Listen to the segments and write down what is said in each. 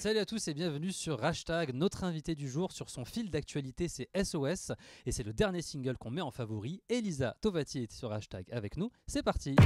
Salut à tous et bienvenue sur Hashtag. Notre invité du jour sur son fil d'actualité, c'est SOS et c'est le dernier single qu'on met en favori. Elisa Tovati est sur Hashtag avec nous. C'est parti.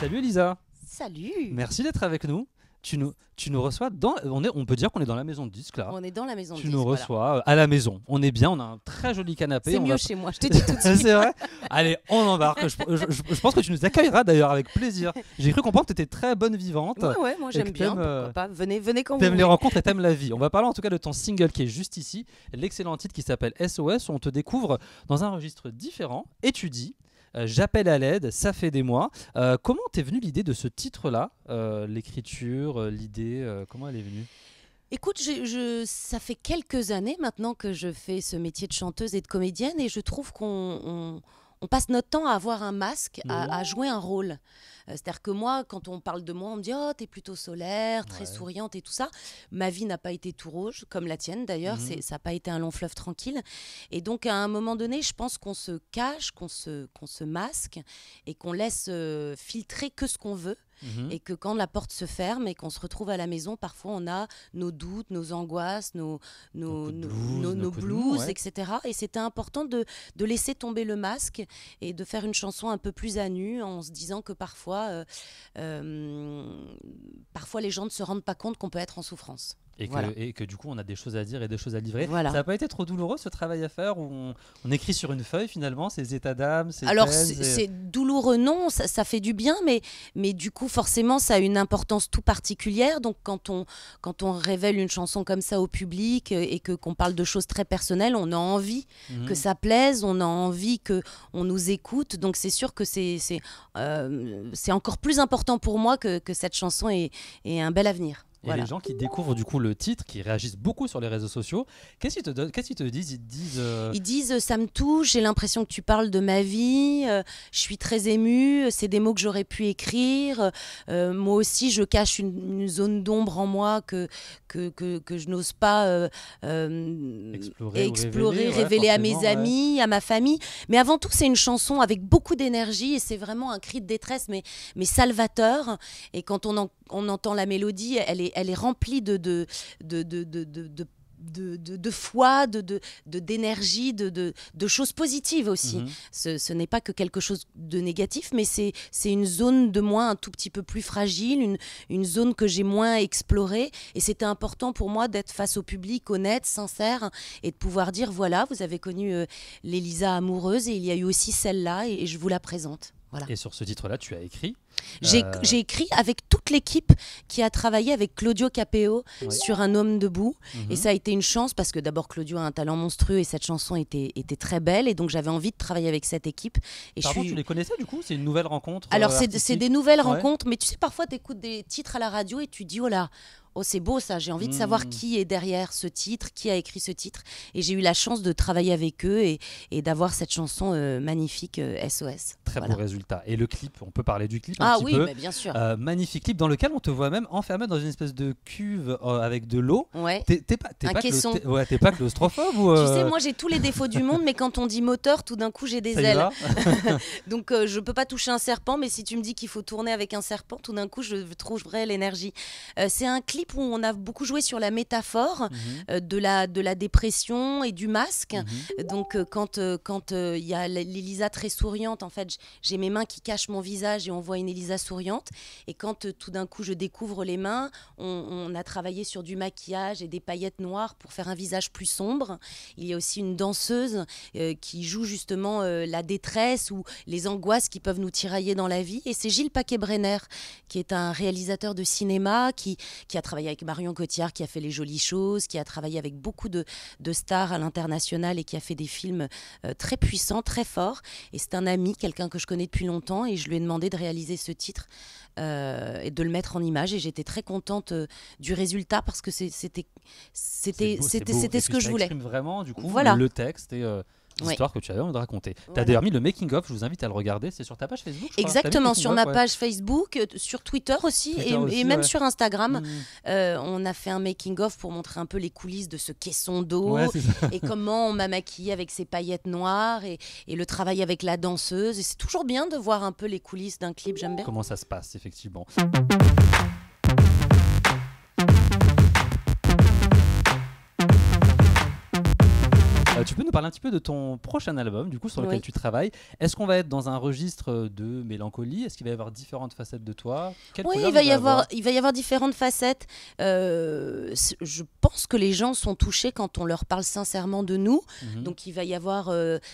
Salut Elisa. Salut. Merci d'être avec nous. Tu nous reçois on peut dire qu'on est dans la maison de disque là. On est dans la maison de disque. Tu nous reçois à la maison. On est bien, on a un très joli canapé. C'est mieux chez moi, je te dis tout de suite. C'est vrai. Allez, on embarque. Je pense que tu nous accueilleras d'ailleurs avec plaisir. J'ai cru comprendre que tu étais très bonne vivante. Ouais, moi j'aime bien. Pourquoi pas. Venez quand vous voulez. T'aimes les rencontres et t'aimes la vie. On va parler en tout cas de ton single qui est juste ici, l'excellent titre qui s'appelle SOS, où on te découvre dans un registre différent et tu dis j'appelle à l'aide, ça fait des mois. Comment t'es venue l'idée de ce titre-là, l'écriture, l'idée, comment elle est venue ? Écoute, ça fait quelques années maintenant que je fais ce métier de chanteuse et de comédienne et je trouve qu'on passe notre temps à avoir un masque, à jouer un rôle. C'est-à-dire que moi, quand on parle de moi, on me dit « Oh, t'es plutôt solaire, très souriante et tout ça ». Ma vie n'a pas été tout rouge, comme la tienne d'ailleurs. Ça n'a pas été un long fleuve tranquille. Et donc, à un moment donné, je pense qu'on se cache, qu'on se masque et qu'on laisse filtrer que ce qu'on veut. Et que quand la porte se ferme et qu'on se retrouve à la maison, parfois on a nos doutes, nos angoisses, nos blues, etc. Et c'était important de laisser tomber le masque et de faire une chanson un peu plus à nu en se disant que parfois les gens ne se rendent pas compte qu'on peut être en souffrance. Et que du coup on a des choses à dire et des choses à livrer. Voilà. Ça n'a pas été trop douloureux ce travail à faire où on écrit sur une feuille finalement ces états d'âme, ces Alors thèses c'est douloureux, non, ça fait du bien, mais du coup forcément ça a une importance tout particulière. Donc quand on révèle une chanson comme ça au public et qu'on parle de choses très personnelles, on a envie que ça plaise, on a envie qu'on nous écoute. Donc c'est sûr que c'est encore plus important pour moi que cette chanson ait un bel avenir. Et les gens qui découvrent du coup le titre, qui réagissent beaucoup sur les réseaux sociaux, qu'est-ce qu'ils te disent ? Ils disent ça me touche, j'ai l'impression que tu parles de ma vie, je suis très émue, c'est des mots que j'aurais pu écrire. Moi aussi, je cache une zone d'ombre en moi que je n'ose pas explorer, révéler à mes amis, à ma famille. Mais avant tout, c'est une chanson avec beaucoup d'énergie et c'est vraiment un cri de détresse, mais salvateur. Et quand on entend la mélodie, elle est remplie de foi, d'énergie, de choses positives aussi. Ce n'est pas que quelque chose de négatif, mais c'est une zone de moi un tout petit peu plus fragile, une zone que j'ai moins explorée. Et c'était important pour moi d'être face au public honnête, sincère, et de pouvoir dire, voilà, vous avez connu l'Elisa amoureuse, et il y a eu aussi celle-là, et je vous la présente. Voilà. Et sur ce titre-là, tu as écrit J'ai écrit avec toute l'équipe qui a travaillé avec Claudio Capéo sur Un homme debout. Et ça a été une chance parce que d'abord Claudio a un talent monstrueux et cette chanson était très belle. Et donc j'avais envie de travailler avec cette équipe. Et tu les connaissais du coup ? C'est une nouvelle rencontre Alors c'est des nouvelles rencontres, mais tu sais, parfois tu écoutes des titres à la radio et tu dis oh là, oh c'est beau ça, j'ai envie de savoir qui est derrière ce titre, qui a écrit ce titre. Et j'ai eu la chance de travailler avec eux et d'avoir cette chanson magnifique SOS. Très beau résultat. Et le clip, on peut parler du clip un petit peu. peu. Mais bien sûr. Magnifique clip dans lequel on te voit même enfermé dans une espèce de cuve avec de l'eau. Ouais. T'es pas claustrophobe ou Tu sais, moi j'ai tous les défauts du monde, mais quand on dit moteur, tout d'un coup j'ai des ailes. Donc je peux pas toucher un serpent, mais si tu me dis qu'il faut tourner avec un serpent, tout d'un coup je trouverai l'énergie. C'est un clip où on a beaucoup joué sur la métaphore de la dépression et du masque. Donc quand il y a l'Elisa très souriante, en fait j'ai mes mains qui cachent mon visage et on voit une Elisa souriante. Et quand tout d'un coup je découvre les mains, on a travaillé sur du maquillage et des paillettes noires pour faire un visage plus sombre. Il y a aussi une danseuse qui joue justement la détresse ou les angoisses qui peuvent nous tirailler dans la vie. Et c'est Gilles Paquet-Brenner, qui est un réalisateur de cinéma, qui a travaillé avec Marion Cotillard, qui a fait Les Jolies Choses, qui a travaillé avec beaucoup de stars à l'international et qui a fait des films très puissants, très forts. Et c'est un ami, quelqu'un que je connais depuis longtemps, et je lui ai demandé de réaliser ce titre et de le mettre en image. Et j'étais très contente du résultat parce que c'était ce que je voulais. Ça exprime vraiment du coup voilà. le texte et d'histoires que tu avais envie de raconter. Tu as Voilà. d'ailleurs mis le making-of, je vous invite à le regarder, c'est sur ta page Facebook, je crois. Exactement, T'as mis le sur ma making-of, page Facebook, sur Twitter aussi, Twitter et, aussi, et même ouais. sur Instagram. Mmh. On a fait un making-of pour montrer un peu les coulisses de ce caisson d'eau Ouais, c'est ça. et comment on m'a maquillée avec ses paillettes noires et le travail avec la danseuse. Et c'est toujours bien de voir un peu les coulisses d'un clip, j'aime bien. Comment ça se passe, effectivement. Tu peux nous parler un petit peu de ton prochain album, du coup, sur lequel Oui. tu travailles. Est-ce qu'on va être dans un registre de mélancolie? Est-ce qu'il va y avoir différentes facettes de toi? Quelle Oui, couleur il va y avoir différentes facettes. Je pense que les gens sont touchés quand on leur parle sincèrement de nous. Mhm. Donc il va y avoir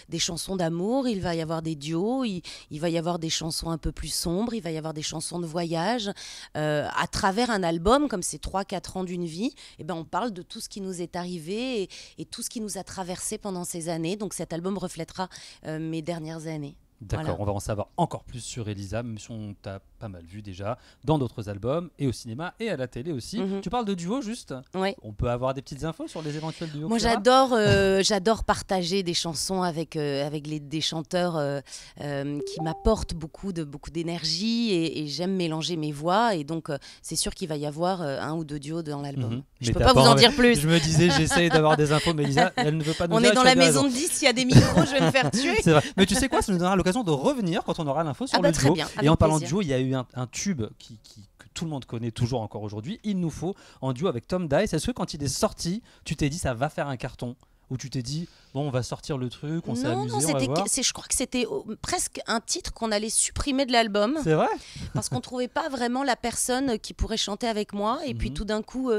des chansons d'amour, il va y avoir des duos, il va y avoir des chansons un peu plus sombres, il va y avoir des chansons de voyage. À travers un album, comme c'est 3-4 ans d'une vie, eh ben, on parle de tout ce qui nous est arrivé et tout ce qui nous a traversé pendant ces années. Donc cet album reflètera mes dernières années. D'accord, Voilà. on va en savoir encore plus sur Elisa, même si on t'a pas mal vu déjà dans d'autres albums et au cinéma et à la télé aussi. Mhm. Tu parles de duo juste? Ouais. On peut avoir des petites infos sur les éventuels duos? Moi, qu'il y aura j'adore partager des chansons avec des chanteurs qui m'apportent beaucoup d'énergie et j'aime mélanger mes voix. Et donc, c'est sûr qu'il va y avoir un ou deux duos dans l'album. Mhm. Je Mais peux t'as pas vous en envie- dire plus. Je me disais, j'essaye d'avoir des infos, mais Elisa, elle ne veut pas nous On dire. est dans tu as la bien maison raison. de 10, s'il y a des micros, je vais me faire tuer. C'est vrai. Mais tu sais quoi, ça nous donnera l'occasion de revenir quand on aura l'info sur Ah bah le très duo. bien, Et avec en parlant de plaisir. duo, il y a eu un tube que tout le monde connaît toujours encore aujourd'hui. Il nous faut en duo avec Tom Dice. Est-ce que quand il est sorti, tu t'es dit ça va faire un carton? Ou tu t'es dit bon, on va sortir le truc, on s'est Non, amusé, non, on va voir? je crois que c'était presque un titre qu'on allait supprimer de l'album. C'est vrai? Parce qu'on trouvait pas vraiment la personne qui pourrait chanter avec moi. Et puis Mhm. tout d'un coup,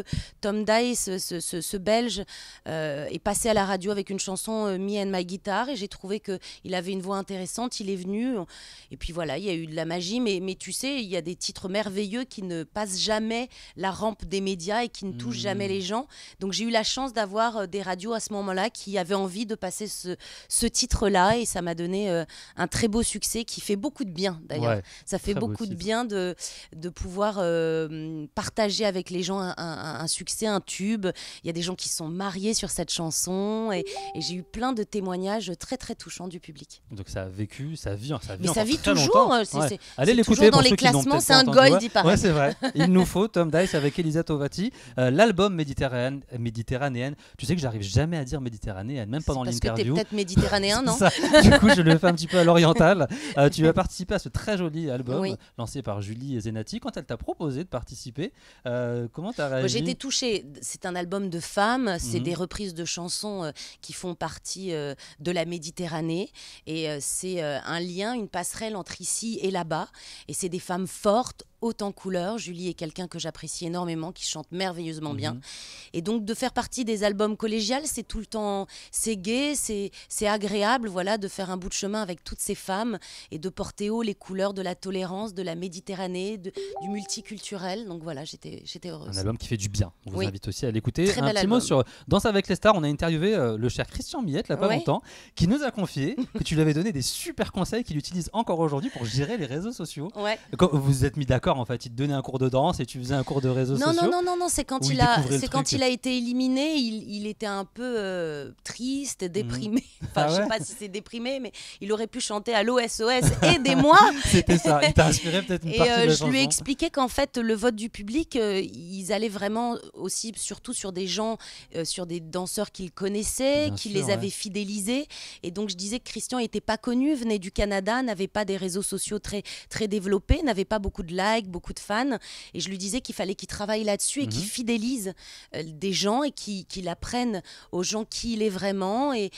Tom Dice, ce Belge, est passé à la radio avec une chanson Me and My Guitar. Et j'ai trouvé qu'il avait une voix intéressante. Il est venu. Et puis voilà, il y a eu de la magie. Mais tu sais, il y a des titres merveilleux qui ne passent jamais la rampe des médias et qui ne touchent jamais les gens. Donc j'ai eu la chance d'avoir des radios à ce moment-là qui avaient envie de passer ce titre-là. Et ça m'a donné un très beau succès qui fait beaucoup de bien d'ailleurs. Ouais. Ça fait Très beau beaucoup de titre. bien de pouvoir partager avec les gens un succès, un tube. Il y a des gens qui sont mariés sur cette chanson et j'ai eu plein de témoignages très très touchants du public. Donc ça a vécu, ça vit Mais ça encore vit très toujours. longtemps. C'est Ouais. c'est- Allez c'est l'écouter toujours dans pour les ceux qui l'ont classements, peut-être c'est pas un entendu. gold, il paraît. Ouais, c'est vrai. Il nous faut Tom Dice avec Elisa Tovati. L'album méditerranéenne. Tu sais que j'arrive jamais à dire méditerranéenne, même pendant Parce que t'es l'interview. peut-être méditerranéen, non? Ça. Du coup, je le fais un petit peu à l'oriental. Tu as participé à ce très joli album Oui. lancé par Julie Zenati. Quand elle t'a proposé de participer, comment t'as Moi, réagi? j'ai été touchée. C'est un album de femmes, c'est Mhm. des reprises de chansons qui font partie de la Méditerranée. Et c'est un lien, une passerelle entre ici et là-bas. Et c'est des femmes fortes, haute en couleurs. Julie est quelqu'un que j'apprécie énormément, qui chante merveilleusement bien. Mhm. Et donc de faire partie des albums collégiales, c'est tout le temps, c'est gai, c'est agréable, voilà, de faire un bout de chemin avec toutes ces femmes et de porter haut les couleurs de la tolérance, de la Méditerranée, du multiculturel. Donc voilà, j'étais Un heureuse. album qui fait du bien. On vous Oui. invite aussi à l'écouter. Très Un bel petit mot album. sur Danse avec les stars. On a interviewé le cher Christian Millette, là, pas Ouais. longtemps, qui nous a confié que tu lui avais donné des super conseils qu'il utilise encore aujourd'hui pour gérer les réseaux sociaux. Ouais. Quand vous vous êtes mis d'accord, en fait, il te donnait un cours de danse et tu faisais un cours de réseaux Non, sociaux. non, c'est quand Où il il a, découvrait le c'est quand truc. il a été éliminé, il était un peu triste, déprimé. Enfin, Ah je sais ouais pas si c'est déprimé, mais il aurait pu chanter Allô SOS, aidez-moi. C'était ça. Il t'a inspiré peut-être une Et partie de la je lui ai chanson. expliqué qu'en fait, le vote du public, ils allaient vraiment aussi, surtout sur des gens, sur des danseurs qu'ils connaissaient, Bien qui sûr, les ouais. avaient fidélisés. Et donc, je disais que Christian n'était pas connu, venait du Canada, n'avait pas des réseaux sociaux très, très développés, n'avait pas beaucoup de likes, beaucoup de fans. Et je lui disais qu'il fallait qu'il travaille là-dessus et qu'il Mhm. fidélise des gens et qu'il apprenne aux gens qui il est vraiment et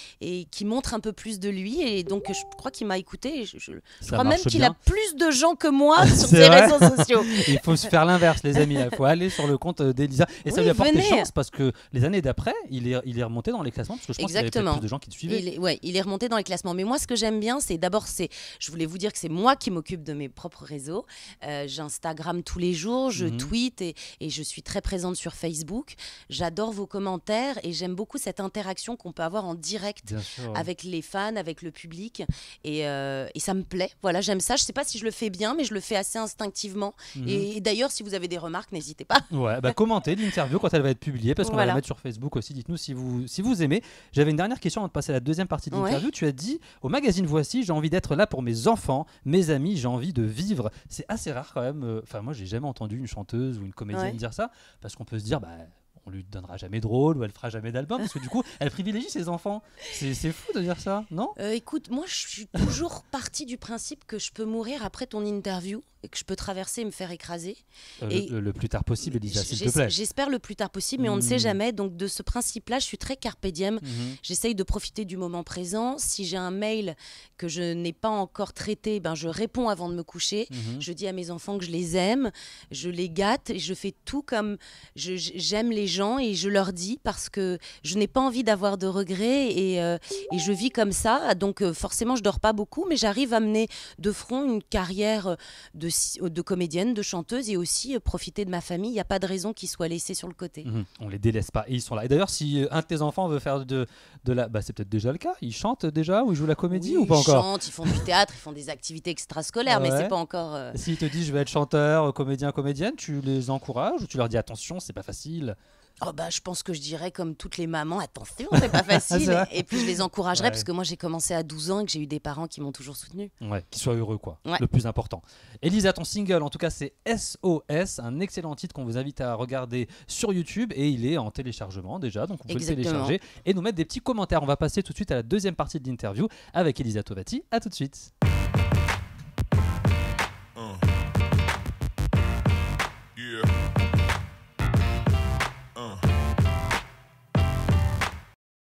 qui montre un peu plus de lui. Et donc, je crois qu'il m'a écouté. Et je Ça crois même marche qu'il bien. a plus de gens que moi sur C'est ses vrai. réseaux sociaux. Il faut se faire l'inverse, les amis. Il faut aller sur le compte d'Elisa. Et ça Oui, lui a porté venez. chance parce que les années d'après, il est remonté dans les classements parce que je pense qu'il y avait peut-être Exactement. plus de gens qui te suivaient. Il est remonté dans les classements. Mais moi, ce que j'aime bien, c'est d'abord, je voulais vous dire que c'est moi qui m'occupe de mes propres réseaux. Instagram tous les jours, je tweete et je suis très présente sur Facebook. J'adore vos commentaires et j'aime beaucoup cette interaction qu'on peut avoir en direct avec les fans, avec le public. Et ça me plaît. Voilà, j'aime ça. Je ne sais pas si je le fais bien, mais je le fais assez instinctivement. Et d'ailleurs, si vous avez des remarques, n'hésitez pas. Ouais, commentez l'interview quand elle va être publiée, parce qu'on va la mettre sur Facebook aussi. Dites-nous si vous aimez. J'avais une dernière question avant de passer à la deuxième partie de l'interview. Tu as dit au magazine Voici, j'ai envie d'être là pour mes enfants, mes amis, j'ai envie de vivre. C'est assez rare quand même. Enfin, moi, j'ai jamais entendu une chanteuse ou une comédienne dire ça, parce qu'on peut se dire, on lui donnera jamais de rôle ou elle fera jamais d'album, parce que du coup, elle privilégie ses enfants. C'est fou de dire ça, non ? Écoute, moi, je suis toujours partie du principe que je peux mourir après ton interview et que je peux traverser et me faire écraser. Le plus tard possible, Elisa, s'il te plaît. J'espère le plus tard possible, mais on ne sait jamais. Donc, de ce principe-là, je suis très carpe diem. J'essaye de profiter du moment présent. Si j'ai un mail que je n'ai pas encore traité, je réponds avant de me coucher. Je dis à mes enfants que je les aime, je les gâte et je fais tout comme j'aime les gens et je leur dis, parce que je n'ai pas envie d'avoir de regrets et je vis comme ça. Donc, forcément, je dors pas beaucoup, mais j'arrive à mener de front une carrière de comédienne, de chanteuse et aussi profiter de ma famille. Il n'y a pas de raison qu'ils soient laissés sur le côté. On les délaisse pas et ils sont là. Et d'ailleurs, si un de tes enfants veut faire de la... c'est peut-être déjà le cas. Ils chantent déjà ou ils jouent la comédie ou pas encore ? Ils chantent, ils font du théâtre, ils font des activités extrascolaires, mais c'est pas encore... S'ils te disent je vais être chanteur, comédien, comédienne, tu les encourages ou tu leur dis attention, c'est pas facile ? Je pense que je dirais comme toutes les mamans, attention, c'est pas facile. Et puis je les encouragerais parce que moi j'ai commencé à 12 ans et que j'ai eu des parents qui m'ont toujours soutenue. Ouais, qu'ils soient heureux le plus important. Elisa, ton single en tout cas c'est SOS, un excellent titre qu'on vous invite à regarder sur YouTube et il est en téléchargement déjà, donc on peut le télécharger et nous mettre des petits commentaires. On va passer tout de suite à la deuxième partie de l'interview avec Elisa Tovati. À tout de suite.